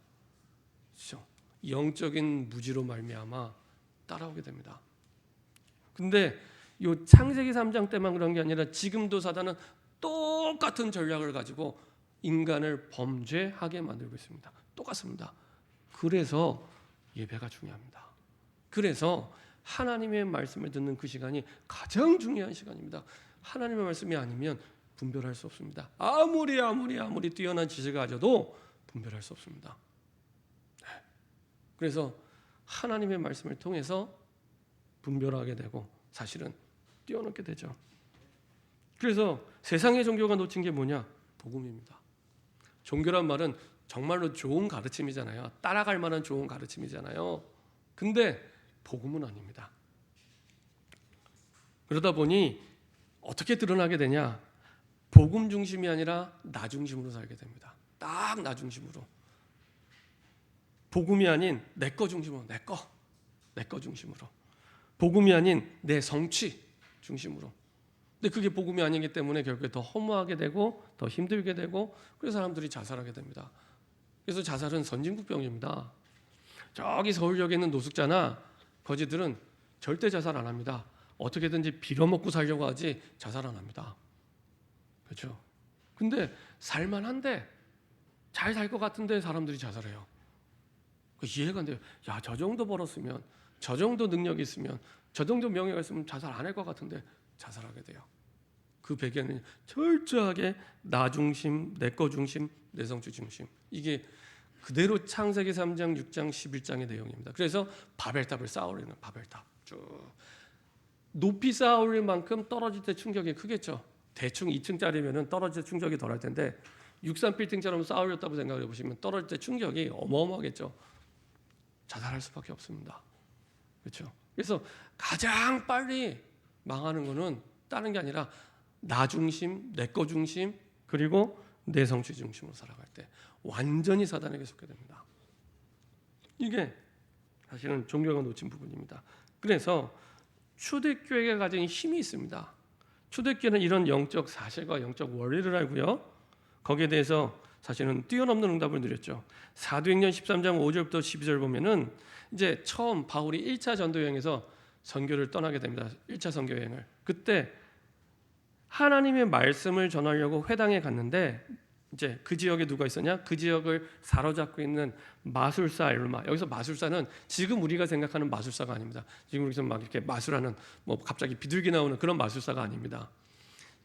그렇죠? 영적인 무지로 말미암아 따라오게 됩니다. 근데 요 창세기 3장 때만 그런 게 아니라 지금도 사단은 똑같은 전략을 가지고 인간을 범죄하게 만들고 있습니다. 똑같습니다. 그래서 예배가 중요합니다. 그래서 하나님의 말씀을 듣는 그 시간이 가장 중요한 시간입니다. 하나님의 말씀이 아니면 분별할 수 없습니다. 아무리 뛰어난 지식을 가져도 분별할 수 없습니다. 그래서 하나님의 말씀을 통해서 분별하게 되고 사실은 뛰어넘게 되죠. 그래서 세상의 종교가 놓친 게 뭐냐? 복음입니다. 종교란 말은 정말로 좋은 가르침이잖아요. 따라갈 만한 좋은 가르침이잖아요. 근데 복음은 아닙니다. 그러다 보니 어떻게 드러나게 되냐? 복음 중심이 아니라 나 중심으로 살게 됩니다. 딱 나 중심으로. 복음이 아닌 내 거 중심으로, 내 거 중심으로. 복음이 아닌 내 성취 중심으로. 근데 그게 복음이 아니기 때문에 결국에 더 허무하게 되고 더 힘들게 되고 그래서 사람들이 자살하게 됩니다. 그래서 자살은 선진국병입니다. 저기 서울역에 있는 노숙자나 거지들은 절대 자살 안 합니다. 어떻게든지 빌어먹고 살려고 하지 자살 안 합니다. 그렇죠? 근데 살만한데 잘 살 것 같은데 사람들이 자살해요. 이해가 안 돼요. 야, 저 정도 벌었으면, 저 정도 능력이 있으면, 저 정도 명예가 있으면 자살 안 할 것 같은데 자살하게 돼요. 그 배경은 철저하게 나 중심, 내 거 중심, 내성주 중심. 이게 그대로 창세기 3장, 6장, 11장의 내용입니다. 그래서 바벨탑을 쌓으려는 바벨탑 쭉 높이 쌓을 만큼 떨어질 때 충격이 크겠죠. 대충 2층짜리면 떨어질 때 충격이 덜할 텐데 63빌딩처럼 쌓으렸다고 생각해 보시면 떨어질 때 충격이 어마어마하겠죠. 자살할 수밖에 없습니다. 그렇죠? 그래서 가장 빨리 망하는 거는 다른 게 아니라 나 중심, 내 거 중심, 그리고 내 성취 중심으로 살아갈 때 완전히 사단에게 속게 됩니다. 이게 사실은 종교가 놓친 부분입니다. 그래서 초대교회가 가진 힘이 있습니다. 초대교회는 이런 영적 사실과 영적 원리를 알고요. 거기에 대해서 사실은 뛰어넘는 응답을 드렸죠. 사도행전 13장 5절부터 12절 보면은 이제 처음 바울이 1차 전도 여행에서 선교를 떠나게 됩니다. 1차 선교 여행을. 그때 하나님의 말씀을 전하려고 회당에 갔는데 이제 그 지역에 누가 있었냐? 그 지역을 사로잡고 있는 마술사 엘마. 여기서 마술사는 지금 우리가 생각하는 마술사가 아닙니다. 지금 우리서 막 이렇게 마술하는 뭐 갑자기 비둘기 나오는 그런 마술사가 아닙니다.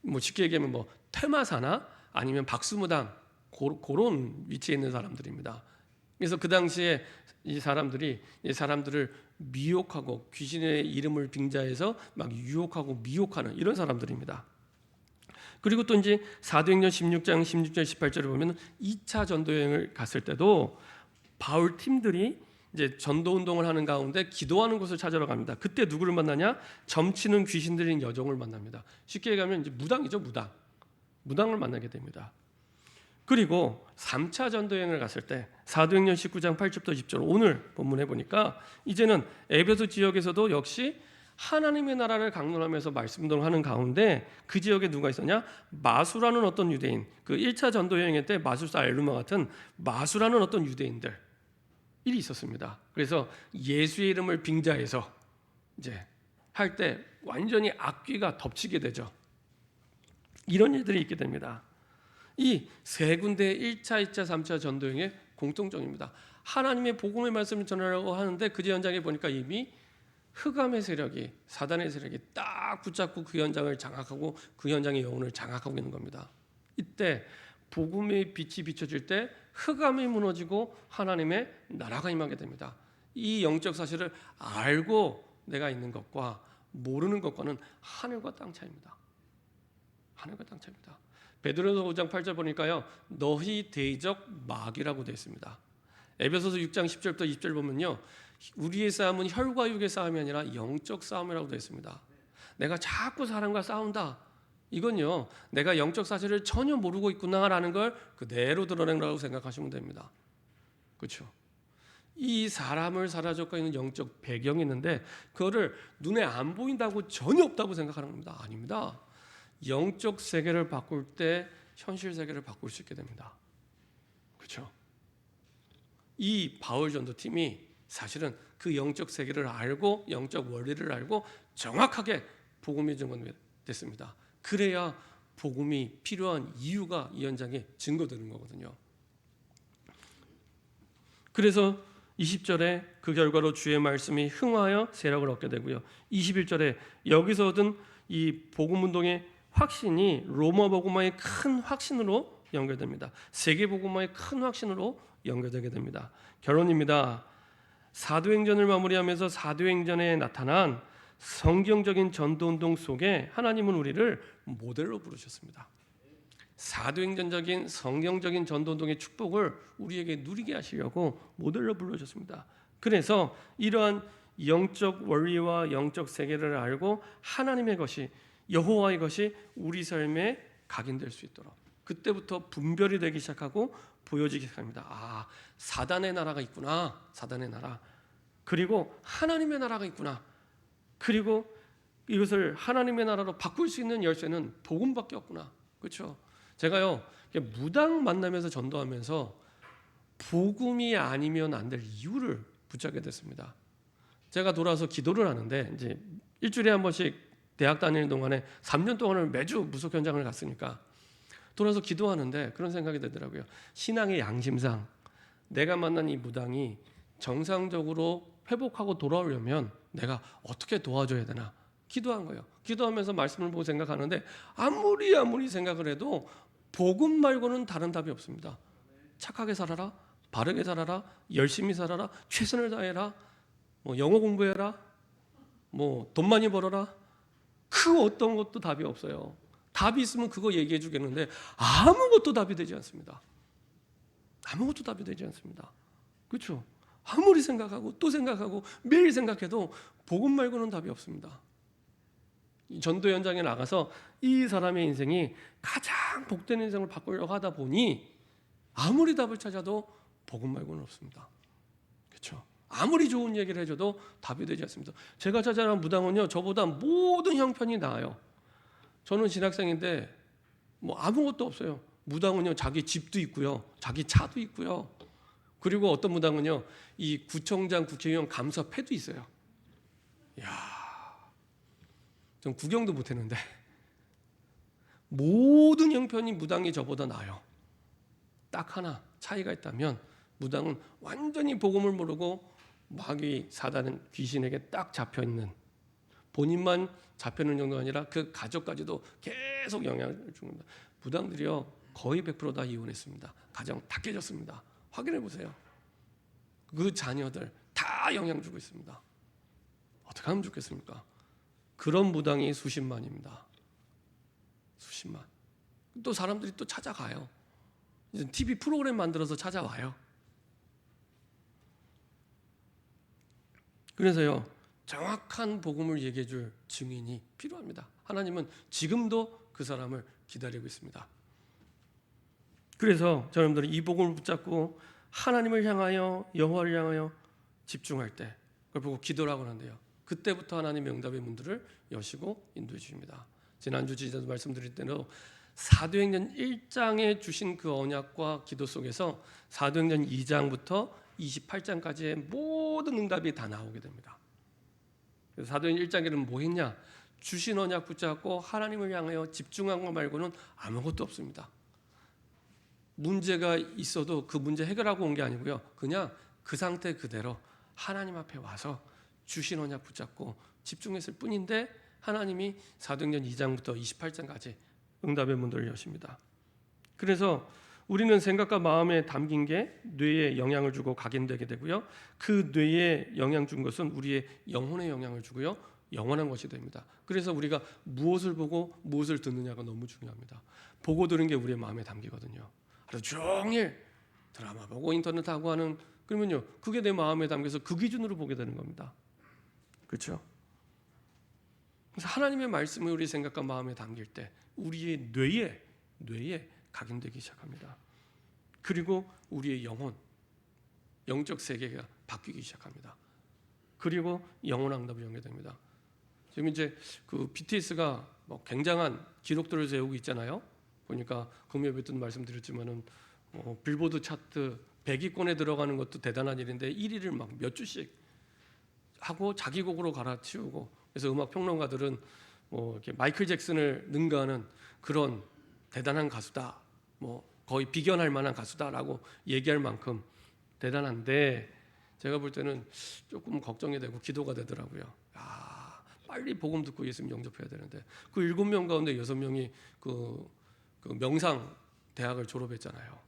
뭐 쉽게 얘기하면 뭐 퇴마사나 아니면 박수무당 그런 위치에 있는 사람들입니다. 그래서 그 당시에 이 사람들을 미혹하고 귀신의 이름을 빙자해서 막 유혹하고 미혹하는 이런 사람들입니다. 그리고 또 이제 사도행전 16장 16절 18절을 보면 2차 전도 여행을 갔을 때도 바울 팀들이 이제 전도 운동을 하는 가운데 기도하는 곳을 찾으러 갑니다. 그때 누구를 만나냐? 점치는 귀신 들린 여종을 만납니다. 쉽게 얘기하면 이제 무당이죠, 무당. 무당을 만나게 됩니다. 그리고 3차 전도 여행을 갔을 때 사도행전 19장 8절부터 10절 오늘 본문에 보니까 이제는 에베소 지역에서도 역시 하나님의 나라를 강론하면서 말씀을 하는 가운데 그 지역에 누가 있었냐? 마수라는 어떤 유대인, 그 1차 전도 여행 때 마술사 엘루마 같은 마수라는 어떤 유대인들이 있었습니다. 그래서 예수의 이름을 빙자해서 이제 할 때 완전히 악귀가 덮치게 되죠. 이런 일들이 있게 됩니다. 이 세 군데의 1차, 2차, 3차 전도여행의 공통점입니다. 하나님의 복음의 말씀을 전하려고 하는데 그 현장에 보니까 이미 흑암의 세력이, 사단의 세력이 딱 붙잡고 그 현장을 장악하고 그 현장의 영혼을 장악하고 있는 겁니다. 이때 복음의 빛이 비춰질 때 흑암이 무너지고 하나님의 나라가 임하게 됩니다. 이 영적 사실을 알고 내가 있는 것과 모르는 것과는 하늘과 땅 차이입니다. 하늘과 땅 차이입니다. 베드로서 5장 8절 보니까요, 너희 대적 마귀라고 되어 있습니다. 에베소서 6장 10절부터 20절 보면요, 우리의 싸움은 혈과 육의 싸움이 아니라 영적 싸움이라고 되어 있습니다. 내가 자꾸 사람과 싸운다. 이건요, 내가 영적 사실을 전혀 모르고 있구나라는 걸 그대로 드러낸다고 생각하시면 됩니다. 그렇죠? 이 사람을 사로잡고 있는 영적 배경이 있는데 그거를 눈에 안 보인다고 전혀 없다고 생각하는 겁니다. 아닙니다. 영적 세계를 바꿀 때 현실 세계를 바꿀 수 있게 됩니다. 그렇죠? 이 바울 전도팀이 사실은 그 영적 세계를 알고 영적 원리를 알고 정확하게 복음이 증거됐습니다. 그래야 복음이 필요한 이유가 이 현장에 증거되는 거거든요. 그래서 20절에 그 결과로 주의 말씀이 흥하여 세력을 얻게 되고요. 21절에 여기서 얻은 이 복음 운동의 확신이 로마 복음화의 큰 확신으로 연결됩니다. 세계 복음화의 큰 확신으로 연결되게 됩니다. 결론입니다. 사도행전을 마무리하면서 사도행전에 나타난 성경적인 전도운동 속에 하나님은 우리를 모델로 부르셨습니다. 사도행전적인 성경적인 전도운동의 축복을 우리에게 누리게 하시려고 모델로 불러주셨습니다. 그래서 이러한 영적 원리와 영적 세계를 알고 하나님의 것이, 여호와의 것이 우리 삶에 각인될 수 있도록 그때부터 분별이 되기 시작하고 보여지기 시작합니다. 아, 사단의 나라가 있구나. 사단의 나라. 그리고 하나님의 나라가 있구나. 그리고 이것을 하나님의 나라로 바꿀 수 있는 열쇠는 복음밖에 없구나. 그렇죠? 제가요 무당 만나면서 전도하면서 복음이 아니면 안 될 이유를 붙잡게 됐습니다. 제가 돌아서 기도를 하는데 이제 일주일에 한 번씩 대학 다니는 동안에 3년 동안을 매주 무속 현장을 갔으니까 돌아서 기도하는데 그런 생각이 들더라고요. 신앙의 양심상 내가 만난 이 무당이 정상적으로 회복하고 돌아오려면 내가 어떻게 도와줘야 되나 기도한 거예요. 기도하면서 말씀을 보고 생각하는데 아무리 생각을 해도 복음 말고는 다른 답이 없습니다. 착하게 살아라, 바르게 살아라, 열심히 살아라, 최선을 다해라, 뭐 영어 공부해라, 뭐 돈 많이 벌어라. 그 어떤 것도 답이 없어요. 답이 있으면 그거 얘기해 주겠는데 아무것도 답이 되지 않습니다. 아무것도 답이 되지 않습니다. 그렇죠? 아무리 생각하고 또 생각하고 매일 생각해도 복음 말고는 답이 없습니다. 전도 현장에 나가서 이 사람의 인생이 가장 복된 인생을 바꾸려고 하다 보니 아무리 답을 찾아도 복음 말고는 없습니다. 그렇죠? 아무리 좋은 얘기를 해줘도 답이 되지 않습니다. 제가 찾아간 무당은요 저보다 모든 형편이 나아요. 저는 신학생인데 뭐 아무것도 없어요. 무당은요 자기 집도 있고요, 자기 차도 있고요. 그리고 어떤 무당은요 이 구청장, 국회의원 감사패도 있어요. 이야, 전 구경도 못했는데 모든 형편이 무당이 저보다 나아요. 딱 하나 차이가 있다면 무당은 완전히 복음을 모르고 마귀 사단은 귀신에게 딱 잡혀있는, 본인만 잡혀있는 정도가 아니라 그 가족까지도 계속 영향을 줍니다. 무당들이요 거의 100% 다 이혼했습니다. 가정 다 깨졌습니다. 확인해 보세요. 그 자녀들 다 영향 주고 있습니다. 어떻게 하면 좋겠습니까? 그런 무당이 수십만입니다. 수십만. 또 사람들이 또 찾아가요. 이제 TV 프로그램 만들어서 찾아와요. 그래서요 정확한 복음을 얘기해 줄 증인이 필요합니다. 하나님은 지금도 그 사람을 기다리고 있습니다. 그래서 여러분들이 이 복음을 붙잡고 하나님을 향하여, 여호와를 향하여 집중할 때 그걸 보고 기도를 하고 난대요. 그때부터 하나님의 응답의 문들을 여시고 인도해 주십니다. 지난주 지지자도 말씀드릴 때로 사도행전 1장에 주신 그 언약과 기도 속에서 사도행전 2장부터 28장까지의 모든 응답이 다 나오게 됩니다. 그래서 사도행전 1장에는 뭐 했냐? 주신 언약 붙잡고 하나님을 향하여 집중한 것 말고는 아무것도 없습니다. 문제가 있어도 그 문제 해결하고 온 게 아니고요. 그냥 그 상태 그대로 하나님 앞에 와서 주신 언약 붙잡고 집중했을 뿐인데 하나님이 사도행전 2장부터 28장까지 응답의 문들을 여십니다. 그래서 우리는 생각과 마음에 담긴 게 뇌에 영향을 주고 각인되게 되고요. 그 뇌에 영향 준 것은 우리의 영혼에 영향을 주고요. 영원한 것이 됩니다. 그래서 우리가 무엇을 보고 무엇을 듣느냐가 너무 중요합니다. 보고 들은 게 우리의 마음에 담기거든요. 하루 종일 드라마 보고 인터넷 하고 하는, 그러면요 그게 내 마음에 담겨서 그 기준으로 보게 되는 겁니다. 그렇죠? 그래서 하나님의 말씀이 우리 생각과 마음에 담길 때 우리의 뇌에 각인되기 시작합니다. 그리고 우리의 영적 세계가 바뀌기 시작합니다. 그리고 영원한 응답을 연결됩니다. 지금 이제 그 BTS가 뭐 굉장한 기록들을 세우고 있잖아요. 보니까 금요일에 또 말씀드렸지만은 빌보드 차트 100위권에 들어가는 것도 대단한 일인데 1위를 막 몇 주씩 하고 자기 곡으로 갈아치우고, 그래서 음악 평론가들은 뭐 이렇게 마이클 잭슨을 능가하는 그런 대단한 가수다, 뭐 거의 비견할 만한 가수다라고 얘기할 만큼 대단한데, 제가 볼 때는 조금 걱정이 되고 기도가 되더라고요. 빨리 복음 듣고 예수님 영접해야 되는데 그 7명 가운데 6명이 그 명상 대학을 졸업했잖아요.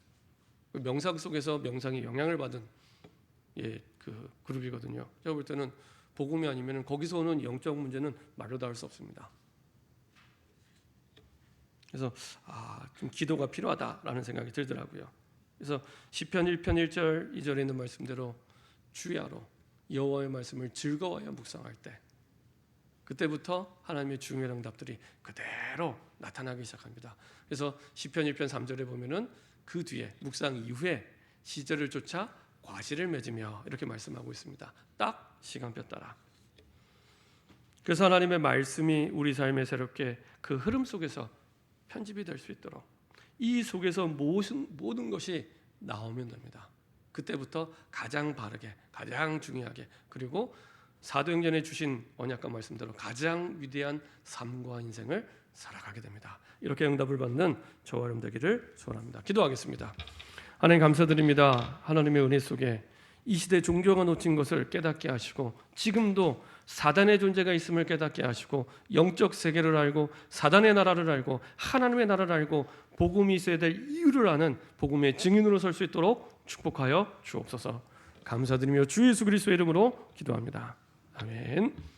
그 명상 속에서 명상이 영향을 받은 그 그룹이거든요. 제가 볼 때는 복음이 아니면 거기서 오는 영적 문제는 말로 다 할 수 없습니다. 그래서 좀 기도가 필요하다라는 생각이 들더라고요. 그래서 시편 1편 1절 2절에 있는 말씀대로 주야로 여호와의 말씀을 즐거워하여 묵상할 때, 그때부터 하나님의 중요한 응답들이 그대로 나타나기 시작합니다. 그래서 시편 1편 3절에 보면은 그 뒤에 묵상 이후에 시절을 쫓아 과실을 맺으며 이렇게 말씀하고 있습니다. 딱 시간표 따라. 그래서 하나님의 말씀이 우리 삶에 새롭게 그 흐름 속에서 편집이 될 수 있도록 이 속에서 모든 것이 나오면 됩니다. 그때부터 가장 바르게, 가장 중요하게, 그리고 사도행전에 주신 언약과 말씀대로 가장 위대한 삶과 인생을 살아가게 됩니다. 이렇게 응답을 받는 저와 여러분 되기를 소원합니다. 기도하겠습니다. 하나님 감사드립니다. 하나님의 은혜 속에 이 시대 종교가 놓친 것을 깨닫게 하시고 지금도 사단의 존재가 있음을 깨닫게 하시고 영적 세계를 알고 사단의 나라를 알고 하나님의 나라를 알고 복음이 있어야 될 이유를 아는 복음의 증인으로 설 수 있도록 축복하여 주옵소서. 감사드리며 주 예수 그리스도의 이름으로 기도합니다. 아멘.